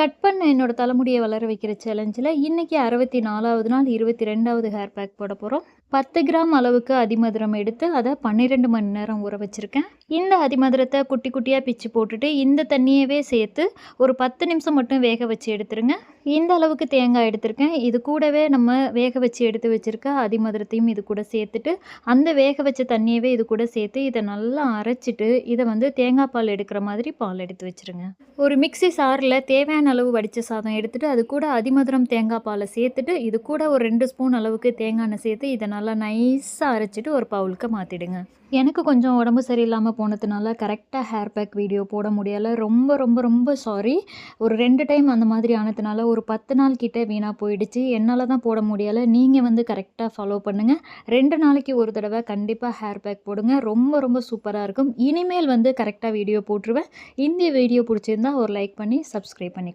Cut பண்ண என்னோட தலைமுடிய வளர வைக்கிற சேலஞ்சில இன்னைக்கு 64வது நாள் 22வது ஹேர் பேக் போட போறோம். 10 கிராம் அளவுக்கு அதிமதுரம் எடுத்து அத 12 மணி நேரம் ஊற வச்சிருக்கேன். இந்த அதிமதுரத்த குட்டி குட்டியா பிச்சு போட்டுட்டு இந்த தண்ணியவே சேர்த்து ஒரு 10 நிமிஷம் மட்டும் வேக வச்சு எடுத்துருங்க. இந்த அளவுக்கு தேங்காய் எடுத்திருக்கேன். இது கூடவே நம்ம வேக வச்சு எடுத்து வச்சிருக்க அதிமதுரத்தையும் இது கூட சேர்த்துட்டு, அந்த வேக வச்ச தண்ணியவே இது கூட சேர்த்து இத நல்லா அரைச்சுட்டு, இத வந்து தேங்காய் பால் எடுக்கிற மாதிரி பால் எடுத்து வச்சுருங்க. ஒரு மிக்ஸி சார்ல தேவையான அளவு வடிச்ச சாதம் எடுத்துட்டு, அது கூட அதிமதுரம் தேங்காய் பால சேர்த்துட்டு, இது கூட ஒரு 2 ஸ்பூன் அளவுக்கு தேங்காய் எண்ணெய் சேர்த்து, இத நல்லா நைஸா அரைச்சுட்டு ஒரு பவுலுக்கு மாத்திடுங்க. எனக்கு கொஞ்சம் உடம்பு சரியில்லாம போனதுனால கரெக்ட்டா ஹேர் பேக் வீடியோ போட முடியல. ரொம்ப ரொம்ப ரொம்ப சாரி. ஒரு 2 டைம் அந்த மாதிரி ஆனதுனால ஒரு 10 நாள் கிட்ட வீணா போயிடுச்சு. என்னால தான் போட முடியல. நீங்க வந்து கரெக்ட்டா ஃபாலோ பண்ணுங்க. 2 நாளைக்கு ஒரு தடவ கண்டிப்பா ஹேர் பேக் போடுங்க. ரொம்ப ரொம்ப சூப்பரா இருக்கும். இனிமேல் வந்து கரெக்ட்டா வீடியோ போட்டுருவேன். இந்த வீடியோ பிடிச்சிருந்தா ஒரு லைக் பண்ணி சப்ஸ்கிரைப் பண்ணிக்கோங்க.